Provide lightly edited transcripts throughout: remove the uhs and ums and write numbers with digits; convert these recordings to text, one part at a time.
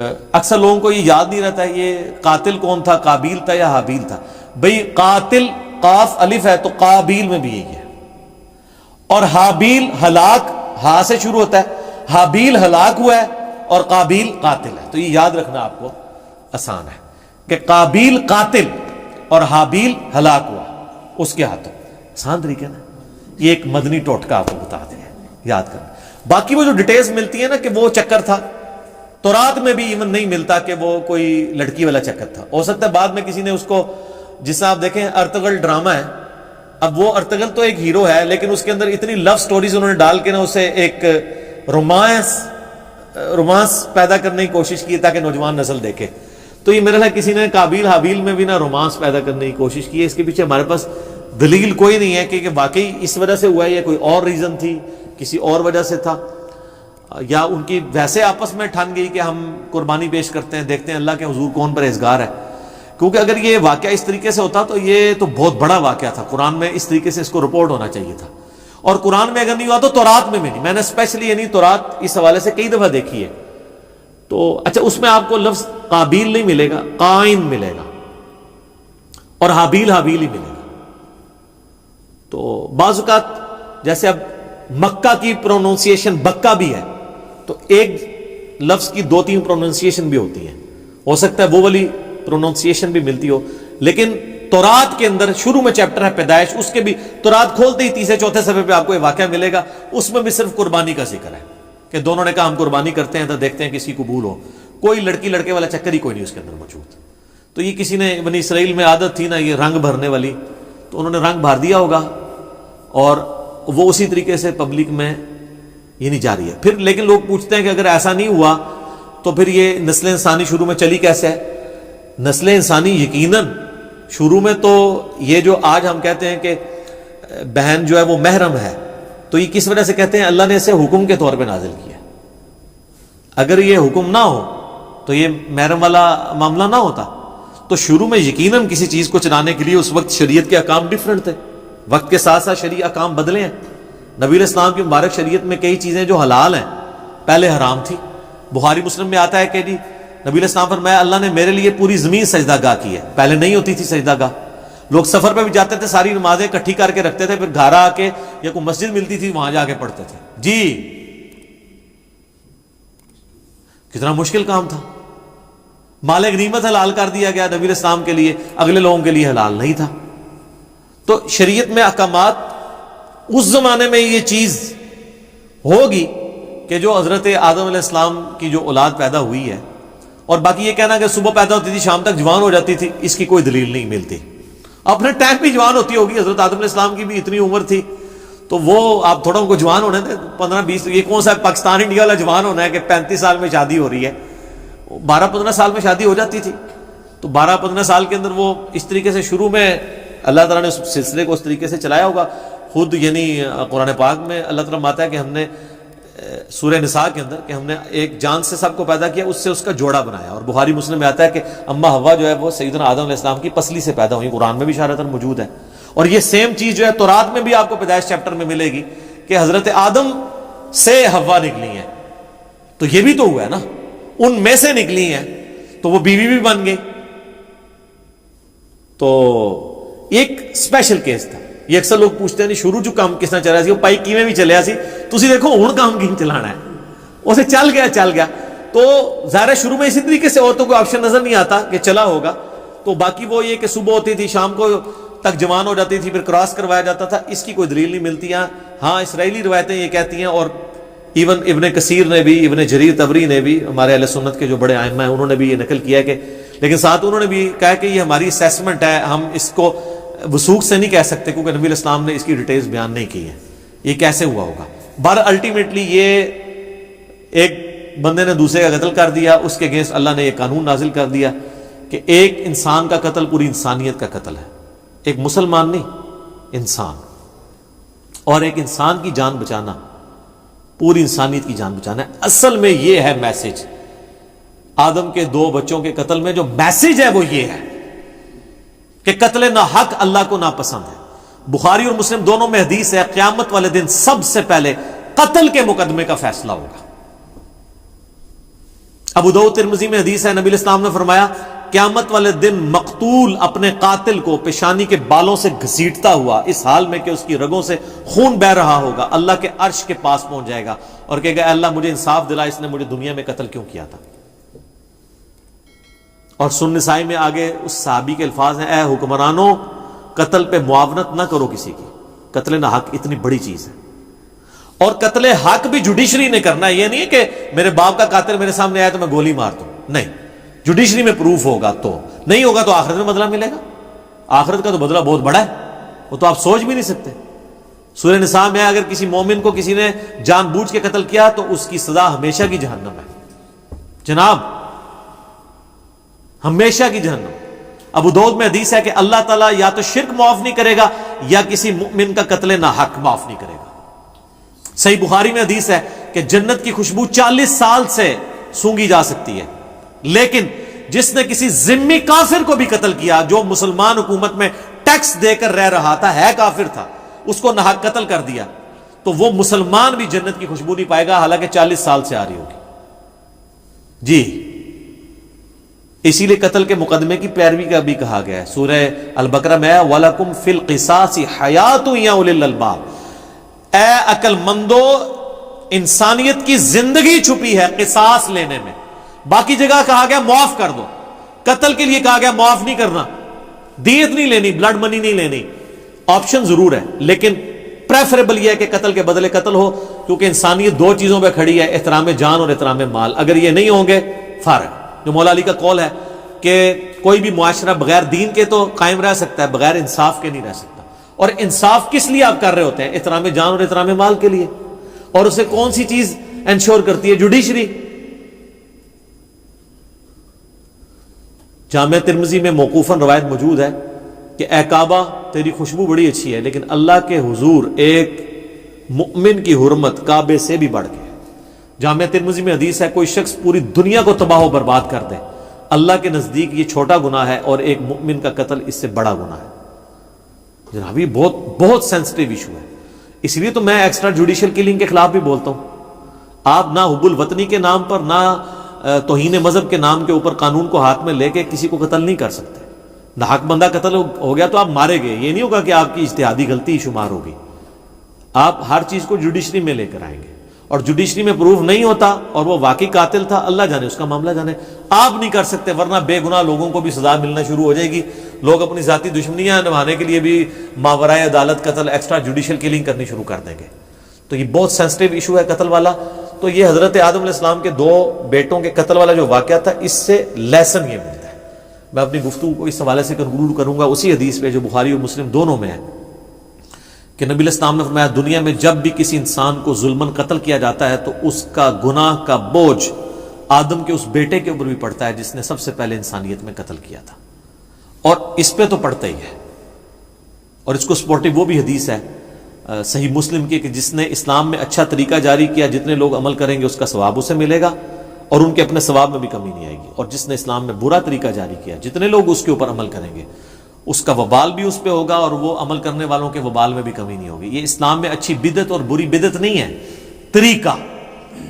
اکثر لوگوں کو یہ یاد نہیں رہتا ہے یہ قاتل کون تھا، قابیل تھا یا حابیل تھا. بھئی قاتل قاف الف ہے تو قابیل میں بھی یہی ہے، اور حابیل ہلاک ہا سے شروع ہوتا ہے، حابیل ہلاک ہوا ہے اور قابیل قاتل ہے. تو یہ یاد رکھنا آپ کو آسان ہے کہ قابیل قاتل اور حابیل ہلاک ہوا اس کے ہاتھوں. آسان طریقے نا، یہ ایک مدنی ٹوٹکا آپ کو بتا دیا یاد کرنا. باقی وہ جو ڈیٹیلز ملتی ہے نا کہ وہ چکر تھا، تورات میں بھی ایون نہیں ملتا کہ وہ کوئی لڑکی والا چکر تھا. ہو سکتا ہے بعد میں کسی نے اس کو، جس آپ دیکھیں ارتغل ڈرامہ ہے، اب وہ ارتغل تو ایک ہیرو ہے لیکن اس کے اندر اتنی لو سٹوریز انہوں نے ڈال کے نا اسے ایک رومانس پیدا کرنے کی کوشش کی تاکہ نوجوان نسل دیکھے. تو یہ میرا ہے کسی نے قابیل حابیل میں بھی نا رومانس پیدا کرنے کی کوشش کی ہے. اس کے پیچھے ہمارے پاس دلیل کوئی نہیں ہے کہ واقعی اس وجہ سے ہوا ہے یا کوئی اور ریزن تھی، کسی اور وجہ سے تھا، یا ان کی ویسے آپس میں ٹھن گئی کہ ہم قربانی پیش کرتے ہیں، دیکھتے ہیں اللہ کے حضور کون پرہیزگار ہے. کیونکہ اگر یہ واقعہ اس طریقے سے ہوتا تو یہ تو بہت بڑا واقعہ تھا، قرآن میں اس طریقے سے اس کو رپورٹ ہونا چاہیے تھا. اور قرآن میں اگر نہیں ہوا تو تورات میں بھی نہیں. میں نے اسپیشلی یعنی تورات اس حوالے سے کئی دفعہ دیکھی ہے. تو اچھا اس میں آپ کو لفظ قابیل نہیں ملے گا، قائن ملے گا، اور حابیل حابیل ہی ملے گا. تو بعض اوقات جیسے اب مکہ کی پروننسیشن بکہ بھی ہے تو ایک لفظ کی دو تین پروننسیشن بھی ہوتی ہیں، ہو سکتا ہے وہ والی پروننسیشن بھی ملتی ہو. لیکن تورات کے اندر شروع میں چیپٹر ہے پیدائش، اس کے بھی تورات کھولتے ہی تیسرے چوتھے صفحے پہ آپ کو یہ واقعہ ملے گا. اس میں بھی صرف قربانی کا ذکر ہے کہ دونوں نے کہا ہم قربانی کرتے ہیں تو دیکھتے ہیں کسی قبول ہو. کوئی لڑکی لڑکے والا چکر ہی کوئی نہیں اس کے اندر موجود. تو یہ کسی نے بنی اسرائیل میں عادت تھی نا یہ رنگ بھرنے والی، تو انہوں نے رنگ بھر دیا ہوگا اور وہ اسی طریقے سے پبلک میں یہ نہیں جاری ہے. پھر لیکن لوگ پوچھتے ہیں کہ اگر ایسا نہیں ہوا تو پھر یہ نسل انسانی شروع میں چلی کیسے ہے؟ نسل انسانی یقیناً شروع میں تو یہ جو آج ہم کہتے ہیں کہ بہن جو ہے وہ محرم ہے، تو یہ کس وجہ سے کہتے ہیں؟ اللہ نے اسے حکم کے طور پہ نازل کیا. اگر یہ حکم نہ ہو تو یہ محرم والا معاملہ نہ ہوتا. تو شروع میں یقیناً کسی چیز کو چلانے کے لیے اس وقت شریعت کے احکام ڈیفرنٹ تھے، وقت کے ساتھ ساتھ شرعی احکام بدلے ہیں. نبی علیہ السلام کی مبارک شریعت میں کئی چیزیں جو حلال ہیں پہلے حرام تھی. بخاری مسلم میں آتا ہے کہ جی نبی علیہ السلام فرمایا اللہ نے میرے لیے پوری زمین سجدہ گاہ کی ہے، پہلے نہیں ہوتی تھی سجدہ گاہ. لوگ سفر پہ بھی جاتے تھے ساری نمازیں اکٹھی کر کے رکھتے تھے، پھر گھر آ کے یا کوئی مسجد ملتی تھی وہاں جا کے پڑھتے تھے. جی کتنا مشکل کام تھا. مال غنیمت حلال کر دیا گیا نبی علیہ السلام کے لیے، اگلے لوگوں کے لیے حلال نہیں تھا. تو شریعت میں احکامات اس زمانے میں یہ چیز ہوگی کہ جو حضرت آدم علیہ السلام کی جو اولاد پیدا ہوئی ہے، اور باقی یہ کہنا کہ صبح پیدا ہوتی تھی شام تک جوان ہو جاتی تھی، اس کی کوئی دلیل نہیں ملتی. اپنے ٹائم بھی جوان ہوتی ہوگی، حضرت آدم علیہ السلام کی بھی اتنی عمر تھی تو وہ آپ تھوڑا ان کو جوان ہونے تھے 15-20. یہ کون سا پاکستان انڈیا والا جوان ہونا ہے کہ 35 سال میں شادی ہو رہی ہے؟ 12-15 سال میں شادی ہو جاتی تھی. تو 12-15 سال کے اندر وہ اس طریقے سے شروع میں اللہ تعالیٰ نے اس سلسلے کو اس طریقے سے چلایا ہوگا. خود یعنی قرآن پاک میں اللہ تعالیٰ ماتا ہے کہ ہم نے سورہ نساء کے اندر کہ ہم نے ایک جان سے سب کو پیدا کیا، اس سے اس کا جوڑا بنایا. اور بخاری مسلم میں آتا ہے کہ اما حوا جو ہے وہ سیدنا آدم علیہ السلام کی پسلی سے پیدا ہوئی. قرآن میں بھی اشارتاً موجود ہے. اور یہ سیم چیز جو ہے تورات میں بھی آپ کو پیدائش چیپٹر میں ملے گی کہ حضرت آدم سے حوا نکلی ہیں. تو یہ بھی تو ہوا ہے نا، ان میں سے نکلی ہیں تو وہ بیوی بھی بن گئی. تو ایک اسپیشل کیس تھا. یہ اکثر لوگ پوچھتے ہیں نہیں شروع جو کام کس طرح چل رہا سی، وہ پائی کیویں بھی چلیا سی، تسی دیکھو ہن کام کیوں چلانا ہے، اسے چل گیا. تو ظاہر شروع میں اسی طریقے سے عورتوں کو آپشن نظر نہیں آتا کہ چلا ہوگا. تو باقی وہ یہ کہ صبح ہوتی تھی شام کو تک جوان ہو جاتی تھی، پھر کراس کروایا جاتا تھا، اس کی کوئی دلیل نہیں ملتی. ہاں اسرائیلی روایتیں یہ کہتی ہیں، اور ایون ابن کثیر نے بھی، ابن جریر طبری نے بھی، ہمارے اہل سنت کے جو بڑے ائمہ ہیں انہوں نے بھی یہ نقل کیا کہ، لیکن ساتھ انہوں نے بھی کہا کہ یہ ہماری اسیسمنٹ ہے، ہم اس کو وثوق سے نہیں کہہ سکتے کیونکہ نبی علیہ السلام نے اس کی ڈیٹیلز بیان نہیں کی ہیں یہ کیسے ہوا ہوگا. بہرحال الٹیمیٹلی یہ ایک بندے نے دوسرے کا قتل کر دیا، اس کے اگینسٹ اللہ نے یہ قانون نازل کر دیا کہ ایک انسان کا قتل پوری انسانیت کا قتل ہے. ایک مسلمان نہیں، انسان. اور ایک انسان کی جان بچانا پوری انسانیت کی جان بچانا ہے. اصل میں یہ ہے میسج. آدم کے 2 بچوں کے قتل میں جو میسج ہے وہ یہ ہے کہ قتل نہ حق اللہ کو ناپسند ہے. بخاری اور مسلم دونوں میں حدیث ہے قیامت والے دن سب سے پہلے قتل کے مقدمے کا فیصلہ ہوگا. ابو داؤد ترمذی میں حدیث ہے، نبی علیہ السلام نے فرمایا قیامت والے دن مقتول اپنے قاتل کو پیشانی کے بالوں سے گھسیٹتا ہوا اس حال میں کہ اس کی رگوں سے خون بہ رہا ہوگا، اللہ کے عرش کے پاس پہنچ جائے گا اور کہے گا اے اللہ مجھے انصاف دلا، اس نے مجھے دنیا میں قتل کیوں کیا تھا۔ اور سنن نسائی میں آگے اس صحابی کے الفاظ ہیں، اے حکمرانوں قتل پہ معاونت نہ کرو کسی کی، قتل نہ حق اتنی بڑی چیز ہے، اور قتل حق بھی جوڈیشری نے کرنا ہے، یہ نہیں ہے کہ میرے باپ کا قاتل میرے سامنے آیا تو میں گولی مار دوں، نہیں، جوڈیشری میں پروف ہوگا، تو نہیں ہوگا تو آخرت میں بدلہ ملے گا، آخرت کا تو بدلہ بہت بڑا ہے، وہ تو آپ سوچ بھی نہیں سکتے۔ سورہ نساء میں اگر کسی مومن کو کسی نے جان بوجھ کے قتل کیا تو اس کی سزا ہمیشہ کی جہنم ہے، جناب ہمیشہ کی جہنم۔ ابو داؤد میں حدیث ہے کہ اللہ تعالیٰ یا تو شرک معاف نہیں کرے گا یا کسی مؤمن کا قتل ناحق معاف نہیں کرے گا۔ صحیح بخاری میں حدیث ہے کہ جنت کی خوشبو 40 سال سے سونگی جا سکتی ہے، لیکن جس نے کسی ذمی کافر کو بھی قتل کیا، جو مسلمان حکومت میں ٹیکس دے کر رہ رہا تھا، ہے کافر تھا، اس کو ناحق قتل کر دیا تو وہ مسلمان بھی جنت کی خوشبو نہیں پائے گا، حالانکہ 40 سال سے آ رہی ہوگی۔ جی اسی لیے قتل کے مقدمے کی پیروی کا بھی کہا گیا ہے، سورہ البقرہ میں وَلَكُمْ فِي الْقِصَاصِ حَيَاةٌ يَا أُولِي الْأَلْبَابِ، اے عقل مندو انسانیت کی زندگی چھپی ہے قصاص لینے میں۔ باقی جگہ کہا گیا معاف کر دو، قتل کے لیے کہا گیا معاف نہیں کرنا، دیت نہیں لینی، بلڈ منی نہیں لینی، آپشن ضرور ہے، لیکن پریفریبل یہ ہے کہ قتل کے بدلے قتل ہو، کیونکہ انسانیت دو چیزوں پہ کھڑی ہے، احترام جان اور احترام مال، اگر یہ نہیں ہوں گے فارغ۔ جو مولا علی کا قول ہے کہ کوئی بھی معاشرہ بغیر دین کے تو قائم رہ سکتا ہے، بغیر انصاف کے نہیں رہ سکتا، اور انصاف کس لیے آپ کر رہے ہوتے ہیں؟ احترام جان اور احترام مال کے لیے، اور اسے کون سی چیز انشور کرتی ہے؟ جوڈیشری۔ جامع ترمذی میں موقوفاً روایت موجود ہے کہ اے کعبہ تیری خوشبو بڑی اچھی ہے، لیکن اللہ کے حضور ایک مؤمن کی حرمت کعبے سے بھی بڑھ کے ہے۔ جامع ترمذی میں حدیث ہے کوئی شخص پوری دنیا کو تباہ و برباد کر دے، اللہ کے نزدیک یہ چھوٹا گناہ ہے، اور ایک مؤمن کا قتل اس سے بڑا گناہ ہے۔ جناب یہ بہت بہت سینسٹیو ایشو ہے، اس لیے تو میں ایکسٹرا جوڈیشل کلنگ کے خلاف بھی بولتا ہوں۔ آپ نہ حب الوطنی کے نام پر، نہ توہین مذہب کے نام کے اوپر قانون کو ہاتھ میں لے کے کسی کو قتل نہیں کر سکتے۔ ناحق بندہ قتل ہو گیا تو آپ مارے گئے، یہ نہیں ہوگا کہ آپ کی اجتہادی غلطی شمار ہوگی، آپ ہر چیز کو جوڈیشری میں لے کر آئیں گے، اور جوڈیشری میں پروف نہیں ہوتا اور وہ واقعی قاتل تھا، اللہ جانے اس کا معاملہ جانے، آپ نہیں کر سکتے، ورنہ بے گناہ لوگوں کو بھی سزا ملنا شروع ہو جائے گی، لوگ اپنی ذاتی دشمنیاں نبھانے کے لیے بھی ماورائے عدالت قتل، ایکسٹرا جوڈیشل کلنگ کرنی شروع کر دیں گے۔ تو یہ بہت سینسٹیو ایشو ہے قتل والا۔ تو یہ حضرت آدم علیہ السلام کے 2 بیٹوں کے قتل والا جو واقعہ تھا، اس سے لیسن یہ ملتا ہے۔ میں اپنی گفتگو کو اس حوالے سے کنکلوڈ کروں گا اسی حدیث پہ جو بخاری اور مسلم دونوں میں ہے کہ نبی علیہ السلام نے فرمایا دنیا میں جب بھی کسی انسان کو ظلماً قتل کیا جاتا ہے تو اس کا گناہ کا بوجھ آدم کے اس بیٹے کے اوپر بھی پڑتا ہے جس نے سب سے پہلے انسانیت میں قتل کیا تھا، اور اس پہ تو پڑتا ہی ہے۔ اور اس کو سپورٹیو وہ بھی حدیث ہے صحیح مسلم کی کہ جس نے اسلام میں اچھا طریقہ جاری کیا، جتنے لوگ عمل کریں گے اس کا ثواب اسے ملے گا، اور ان کے اپنے ثواب میں بھی کمی نہیں آئے گی، اور جس نے اسلام میں برا طریقہ جاری کیا، جتنے لوگ اس کے اوپر عمل کریں گے اس کا وبال بھی اس پہ ہوگا، اور وہ عمل کرنے والوں کے وبال میں بھی کمی نہیں ہوگی۔ یہ اسلام میں اچھی بدعت اور بری بدعت نہیں ہے، طریقہ،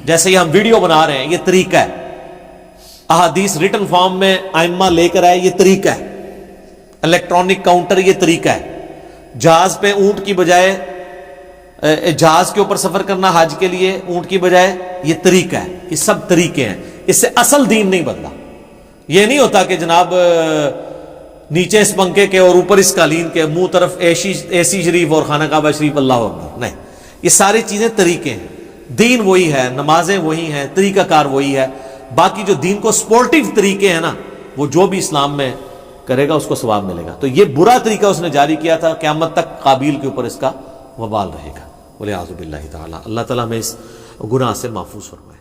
جیسے یہ ہم ویڈیو بنا رہے ہیں یہ طریقہ ہے، احادیث ریٹن فارم میں ائمہ لے کر آئے یہ طریقہ ہے، الیکٹرانک کاؤنٹر یہ طریقہ ہے، جہاز پہ اونٹ کی بجائے جہاز کے اوپر سفر کرنا حج کے لیے اونٹ کی بجائے یہ طریقہ ہے، یہ سب طریقے ہیں، اس سے اصل دین نہیں بدلا۔ یہ نہیں ہوتا کہ جناب نیچے اس پنکھے کے اور اوپر اس قالین کے، منہ طرف اے سی شریف اور خانہ کعبہ شریف، اللہ اکبر، نہیں، یہ ساری چیزیں طریقے ہیں، دین وہی ہے، نمازیں وہی ہیں، طریقہ کار وہی ہے، باقی جو دین کو سپورٹیو طریقے ہیں نا، وہ جو بھی اسلام میں کرے گا اس کو ثواب ملے گا۔ تو یہ برا طریقہ اس نے جاری کیا تھا، قیامت تک قابیل کے اوپر اس کا وبال رہے گا، والعیاذ باللہ تعالی۔ اللہ تعالیٰ ہمیں اس گناہ سے محفوظ فرمائے۔